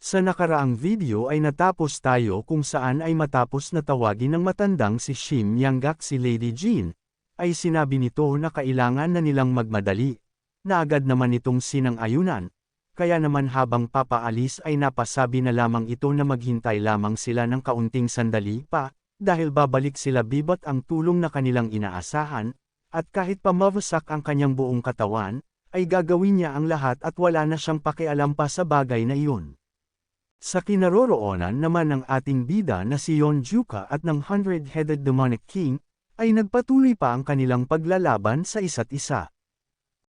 Sa nakaraang video ay natapos tayo kung saan ay matapos na tawagin ng matandang si Shim Yanggak si Lady Jean, ay sinabi nito na kailangan na nilang magmadali, na agad naman itong sinang-ayunan, kaya naman habang papaalis ay napasabi na lamang ito na maghintay lamang sila ng kaunting sandali pa, dahil babalik sila bibot ang tulong na kanilang inaasahan, at kahit pa mawasak ang kanyang buong katawan, ay gagawin niya ang lahat at wala na siyang pakialam pa sa bagay na iyon. Sa kinaroroonan naman ng ating bida na si Yeonjuka at ng Hundred-Headed Demonic King, ay nagpatuloy pa ang kanilang paglalaban sa isa't isa.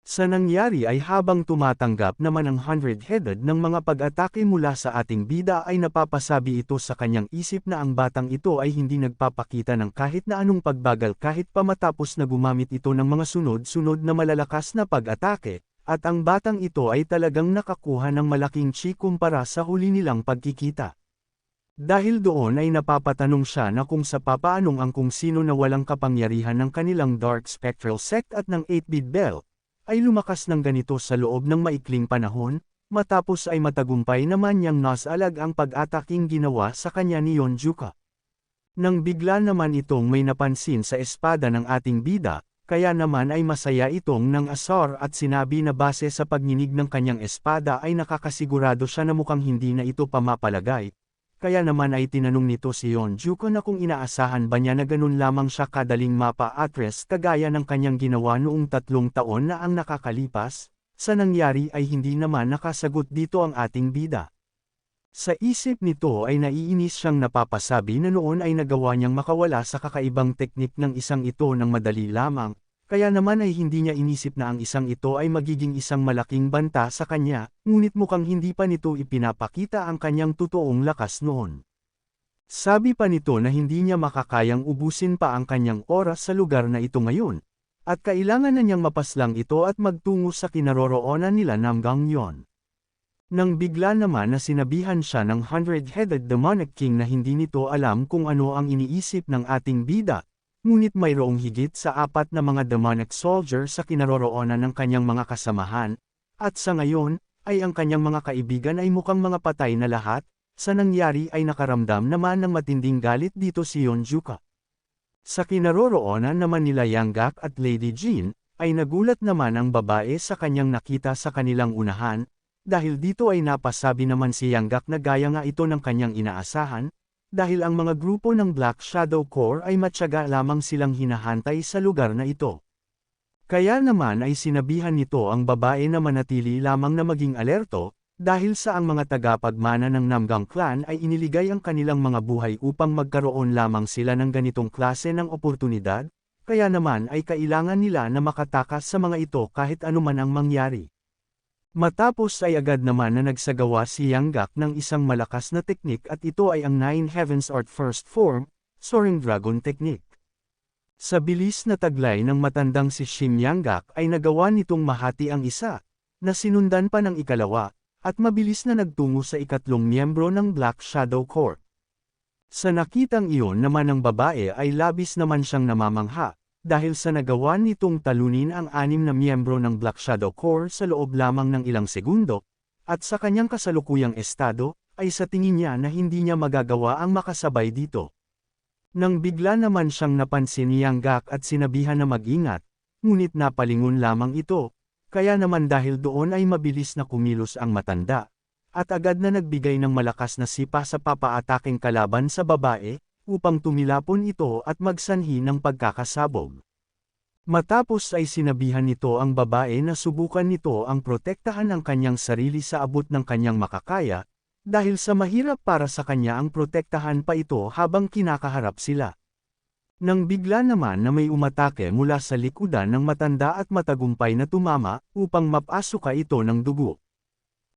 Sa nangyari ay habang tumatanggap naman ang Hundred-Headed ng mga pag-atake mula sa ating bida ay napapasabi ito sa kanyang isip na ang batang ito ay hindi nagpapakita ng kahit na anong pagbagal kahit pa matapos na gumamit ito ng mga sunod-sunod na malalakas na pag-atake. At ang batang ito ay talagang nakakuha ng malaking chi kumpara sa huli nilang pagkikita. Dahil doon ay napapatanong siya na kung sa papaanong ang kung sino na walang kapangyarihan ng kanilang Dark Spectral Sect at ng 8-bit Bell, ay lumakas ng ganito sa loob ng maikling panahon, matapos ay matagumpay naman niyang nasalag ang pag-ataking ginawa sa kanya ni Yeonjuka. Nang bigla naman itong may napansin sa espada ng ating bida, kaya naman ay masaya itong nang asar at sinabi na base sa pagninig ng kanyang espada ay nakakasigurado siya na mukhang hindi na ito pamapalagay. Kaya naman ay tinanong nito si Yeonjuka na kung inaasahan ba niya na ganun lamang siya kadaling mapa-address kagaya ng kanyang ginawa noong 3 taon na ang nakakalipas. Sa nangyari ay hindi naman nakasagot dito ang ating bida. Sa isip nito ay naiinis siyang napapasabi na noon ay nagawa niyang makawala sa kakaibang teknik ng isang ito ng madali lamang, kaya naman ay hindi niya inisip na ang isang ito ay magiging isang malaking banta sa kanya, ngunit mukhang hindi pa nito ipinapakita ang kanyang totoong lakas noon. Sabi pa nito na hindi niya makakayang ubusin pa ang kanyang oras sa lugar na ito ngayon, at kailangan na niyang mapaslang ito at magtungo sa kinaroroonan nila Namgangyon. Nang bigla naman na sinabihan siya ng Hundred-Headed Demonic King na hindi nito alam kung ano ang iniisip ng ating bida, ngunit mayroong higit sa 4 na mga demonic soldier sa kinaroroonan ng kanyang mga kasamahan, at sa ngayon, ay ang kanyang mga kaibigan ay mukhang mga patay na lahat, sa nangyari ay nakaramdam naman ng matinding galit dito si Yeonjuka. Sa kinaroroonan naman nila Yanggak at Lady Jean, ay nagulat naman ang babae sa kanyang nakita sa kanilang unahan, dahil dito ay napasabi naman si Yanggak na gaya nga ito ng kanyang inaasahan, dahil ang mga grupo ng Black Shadow Corps ay matyaga lamang silang hinahantay sa lugar na ito. Kaya naman ay sinabihan nito ang babae na manatili lamang na maging alerto, dahil sa ang mga tagapagmana ng Namgang Clan ay iniligay ang kanilang mga buhay upang magkaroon lamang sila ng ganitong klase ng oportunidad, kaya naman ay kailangan nila na makatakas sa mga ito kahit anuman ang mangyari. Matapos ay agad naman na nagsagawa si Yanggak ng isang malakas na teknik at ito ay ang Nine Heavens Art First Form, Soaring Dragon Technique. Sa bilis na taglay ng matandang si Shim Yanggak ay nagawa nitong mahati ang isa, na sinundan pa ng ikalawa, at mabilis na nagtungo sa ikatlong miyembro ng Black Shadow Corps. Sa nakitang iyon naman ng babae ay labis naman siyang namamangha, dahil sa nagawa nitong talunin ang 6 na miyembro ng Black Shadow Corps sa loob lamang ng ilang segundo, at sa kanyang kasalukuyang estado, ay sa tingin niya na hindi niya magagawa ang makasabay dito. Nang bigla naman siyang napansin ni Yanggak at sinabihan na mag-ingat, ngunit napalingon lamang ito, kaya naman dahil doon ay mabilis na kumilos ang matanda, at agad na nagbigay ng malakas na sipa sa papaataking kalaban sa babae, upang tumilapon ito at magsanhi ng pagkakasabog. Matapos ay sinabihan nito ang babae na subukan nito ang protektahan ang kanyang sarili sa abot ng kanyang makakaya, dahil sa mahirap para sa kanya ang protektahan pa ito habang kinakaharap sila. Nang bigla naman na may umatake mula sa likudan ng matanda at matagumpay na tumama upang mapasuka ito ng dugo.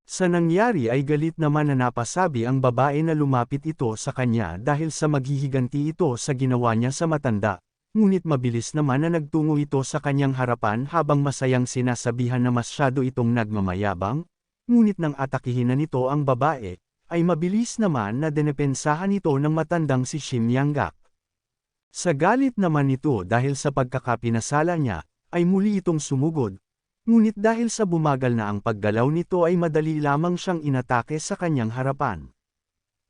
Sa nangyari ay galit naman na napasabi ang babae na lumapit ito sa kanya dahil sa maghihiganti ito sa ginawa niya sa matanda, ngunit mabilis naman na nagtungo ito sa kanyang harapan habang masayang sinasabihan na masyado itong nagmamayabang, ngunit nang atakihin na nito ang babae, ay mabilis naman na denepensahan ito ng matandang si Shim Yanggak. Sa galit naman nito dahil sa pagkakapinasala niya, ay muli itong sumugod, Ngunit dahil sa bumagal na ang paggalaw nito ay madali lamang siyang inatake sa kanyang harapan.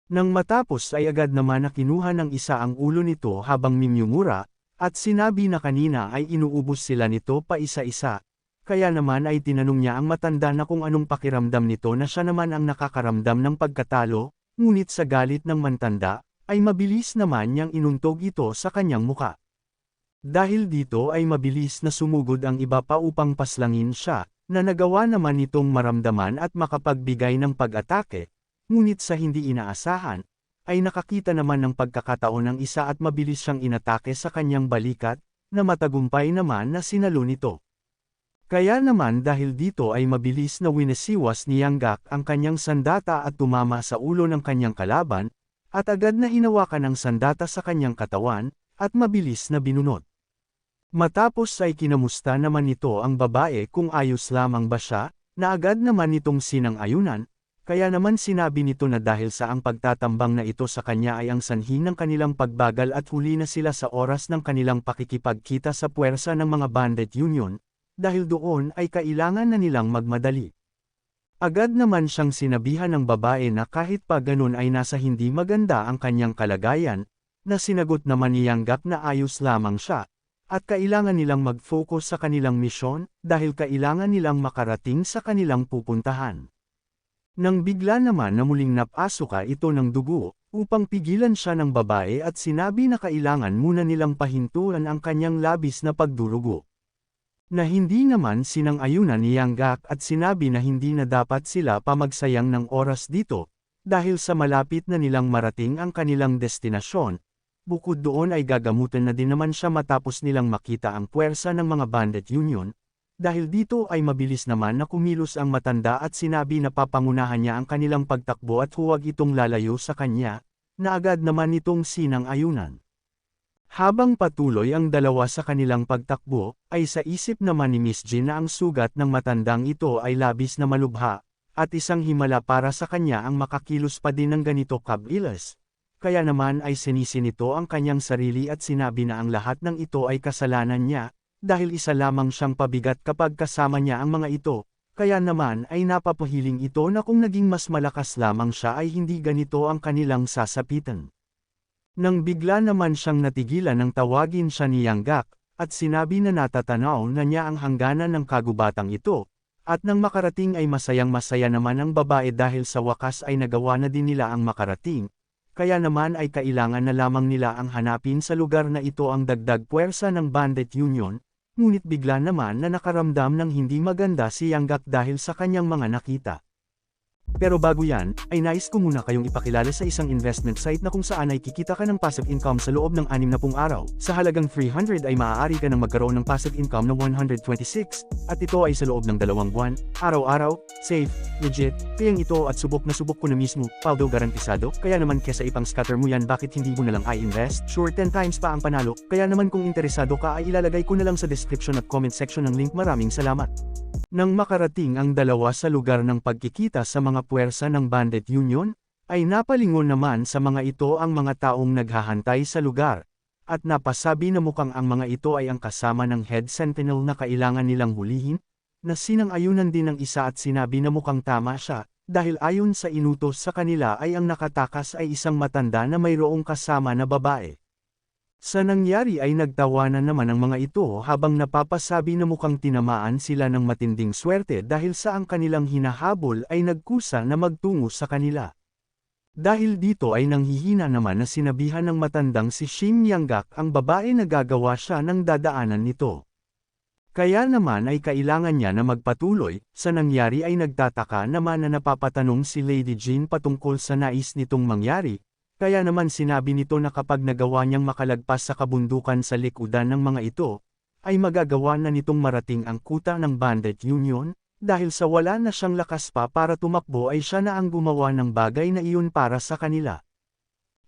Nang matapos ay agad naman na kinuha ng isa ang ulo nito habang mimyumura, at sinabi na kanina ay inuubos sila nito pa isa-isa. Kaya naman ay tinanong niya ang matanda na kung anong pakiramdam nito na siya naman ang nakakaramdam ng pagkatalo, ngunit sa galit ng matanda, ay mabilis naman niyang inuntog ito sa kanyang muka. Dahil dito ay mabilis na sumugod ang iba pa upang paslangin siya, na nagawa naman nitong maramdaman at makapagbigay ng pag-atake, ngunit sa hindi inaasahan, ay nakakita naman ng pagkakataon ng isa at mabilis siyang inatake sa kanyang balikat, na matagumpay naman na sinalo nito. Kaya naman dahil dito ay mabilis na winasiwas ni Yang Gak ang kanyang sandata at tumama sa ulo ng kanyang kalaban, at agad na hinawakan ang sandata sa kanyang katawan, at mabilis na binunot. Matapos ay kinamusta naman nito ang babae kung ayos lamang ba siya, na agad naman nitong sinang-ayunan, kaya naman sinabi nito na dahil sa ang pagtatambang na ito sa kanya ay ang sanhi ng kanilang pagbagal at huli na sila sa oras ng kanilang pakikipagkita sa puwersa ng mga bandit union, dahil doon ay kailangan na nilang magmadali. Agad naman siyang sinabihan ng babae na kahit pa ganun ay nasa hindi maganda ang kanyang kalagayan, na sinagot naman ni Yang Gak na ayos lamang siya, at kailangan nilang mag-focus sa kanilang misyon, dahil kailangan nilang makarating sa kanilang pupuntahan. Nang bigla naman na muling napasuka ito ng dugo, upang pigilan siya ng babae at sinabi na kailangan muna nilang pahintuan ang kanyang labis na pagdurugo. Na hindi naman sinang-ayunan ni Yang Gak at sinabi na hindi na dapat sila pa magsayang ng oras dito, dahil sa malapit na nilang marating ang kanilang destinasyon. Bukod doon ay gagamutin na din naman siya matapos nilang makita ang puwersa ng mga bandit union, dahil dito ay mabilis naman na kumilos ang matanda at sinabi na papangunahan niya ang kanilang pagtakbo at huwag itong lalayo sa kanya, na agad naman itong sinang-ayunan. Habang patuloy ang dalawa sa kanilang pagtakbo, ay sa isip naman ni Miss Jin na ang sugat ng matandang ito ay labis na malubha, at isang himala para sa kanya ang makakilos pa din ng ganito kabilis. Kaya naman ay sinisi nito ang kanyang sarili at sinabi na ang lahat ng ito ay kasalanan niya, dahil isa lamang siyang pabigat kapag kasama niya ang mga ito, kaya naman ay napapahiling ito na kung naging mas malakas lamang siya ay hindi ganito ang kanilang sasapitan. Nang bigla naman siyang natigilan nang tawagin siya ni Yang Gak, at sinabi na natatanaw na niya ang hangganan ng kagubatang ito, at nang makarating ay masayang-masaya naman ang babae dahil sa wakas ay nagawa na din nila ang makarating, kaya naman ay kailangan na lamang nila ang hanapin sa lugar na ito ang dagdag puwersa ng bandit union, ngunit bigla naman na nakaramdam ng hindi maganda si Yang Gak dahil sa kanyang mga nakita. Pero bago yan, ay nais ko muna kayong ipakilala sa isang investment site na kung saan ay kikita ka ng passive income sa loob ng 60 araw. Sa halagang 300 ay maaari ka nang magkaroon ng passive income na 126, at ito ay sa loob ng 2 buwan, araw-araw, safe, legit, kayang ito at subok na subok ko na mismo, paldo garantisado, kaya naman kesa ipang scatter mo yan bakit hindi mo na lang i-invest? Sure 10 times pa ang panalo, kaya naman kung interesado ka ay ilalagay ko na lang sa description at comment section ng link. Maraming salamat. Nang makarating ang dalawa sa lugar ng pagkikita sa mga puwersa ng bandit union, ay napalingon naman sa mga ito ang mga taong naghahantay sa lugar, at napasabi na mukhang ang mga ito ay ang kasama ng head sentinel na kailangan nilang hulihin, na sinang-ayunan din ng isa at sinabi na mukhang tama siya, dahil ayon sa inutos sa kanila ay ang nakatakas ay isang matanda na mayroong kasama na babae. Sa nangyari ay nagtawanan naman ang mga ito habang napapasabi na mukhang tinamaan sila ng matinding swerte dahil sa ang kanilang hinahabol ay nagkusa na magtungo sa kanila. Dahil dito ay nanghihina naman na sinabihan ng matandang si Shim Yang Gak ang babae na gagawa siya ng dadaanan nito. Kaya naman ay kailangan niya na magpatuloy, sa nangyari ay nagtataka naman na napapatanong si Lady Jin patungkol sa nais nitong mangyari. Kaya naman sinabi nito na kapag nagawa niyang makalagpas sa kabundukan sa likudan ng mga ito, ay magagawa na nitong marating ang kuta ng bandit union, dahil sa wala na siyang lakas pa para tumakbo ay siya na ang gumawa ng bagay na iyon para sa kanila.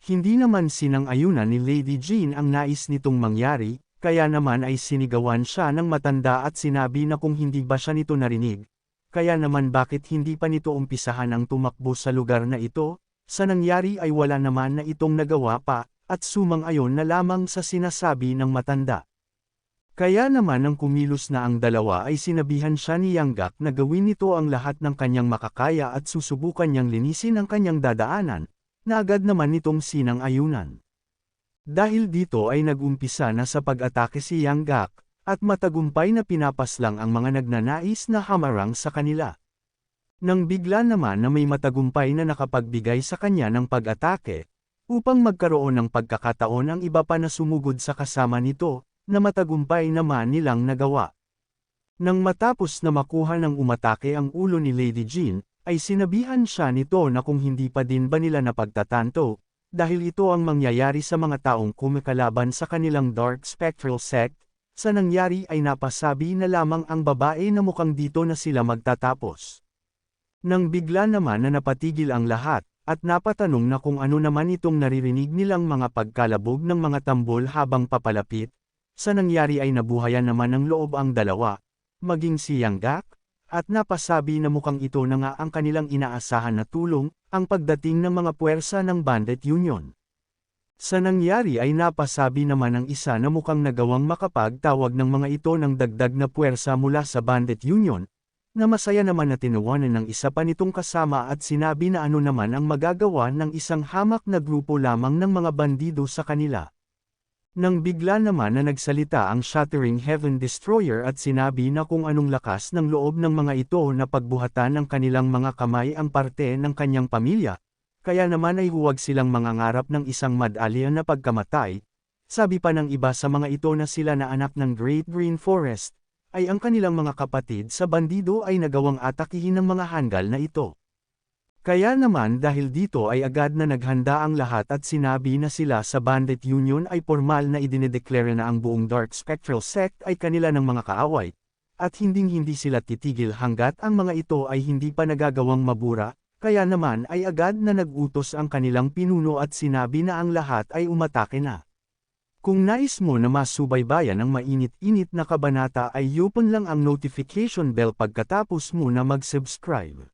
Hindi naman sinang-ayunan ni Lady Jean ang nais nitong mangyari, kaya naman ay sinigawan siya ng matanda at sinabi na kung hindi ba siya nito narinig, kaya naman bakit hindi pa nito umpisahan ang tumakbo sa lugar na ito. Sa nangyari ay wala naman na itong nagawa pa, at sumang-ayon na lamang sa sinasabi ng matanda. Kaya naman nang kumilos na ang dalawa ay sinabihan siya ni Yanggak na gawin nito ang lahat ng kanyang makakaya at susubukan niyang linisin ang kanyang dadaanan, na agad naman nitong sinang-ayunan. Dahil dito ay nag-umpisa na sa pag-atake si Yanggak, at matagumpay na pinapaslang ang mga nagnanais na hamarang sa kanila. Nang bigla naman na may matagumpay na nakapagbigay sa kanya ng pag-atake, upang magkaroon ng pagkakataon ang iba pa na sumugod sa kasama nito, na matagumpay naman nilang nagawa. Nang matapos na makuha ng umatake ang ulo ni Lady Jean, ay sinabihan siya nito na kung hindi pa din ba nila napagtatanto, dahil ito ang mangyayari sa mga taong kumikalaban sa kanilang Dark Spectral Sect, sa nangyari ay napasabi na lamang ang babae na mukhang dito na sila magtatapos. Nang bigla naman na napatigil ang lahat, at napatanong na kung ano naman itong naririnig nilang mga pagkalabog ng mga tambol habang papalapit, sa nangyari ay nabuhayan naman ng loob ang dalawa, maging si Yanggak, at napasabi na mukhang ito na nga ang kanilang inaasahan na tulong, ang pagdating ng mga puwersa ng Bandit Union. Sa nangyari ay napasabi naman ng isa na mukhang nagawang makapagtawag ng mga ito ng dagdag na puwersa mula sa Bandit Union, na masaya naman na tinawanan ng isa pa nitong kasama at sinabi na ano naman ang magagawa ng isang hamak na grupo lamang ng mga bandido sa kanila. Nang bigla naman na nagsalita ang Shattering Heaven Destroyer at sinabi na kung anong lakas ng loob ng mga ito na pagbuhatan ng kanilang mga kamay ang parte ng kanyang pamilya, kaya naman ay huwag silang mangangarap ng isang madalya na pagkamatay. Sabi pa ng iba sa mga ito na sila na anak ng Great Green Forest, ay ang kanilang mga kapatid sa bandido ay nagawang atakihin ng mga hanggal na ito. Kaya naman dahil dito ay agad na naghanda ang lahat at sinabi na sila sa Bandit Union ay formal na idinedeklara na ang buong Dark Spectral Sect ay kanila ng mga kaaway, at hinding-hindi sila titigil hanggat ang mga ito ay hindi pa nagagawang mabura, kaya naman ay agad na nag-utos ang kanilang pinuno at sinabi na ang lahat ay umatake na. Kung nais mo na masubaybayan ang mainit-init na kabanata ay i-open lang ang notification bell pagkatapos mo na mag-subscribe.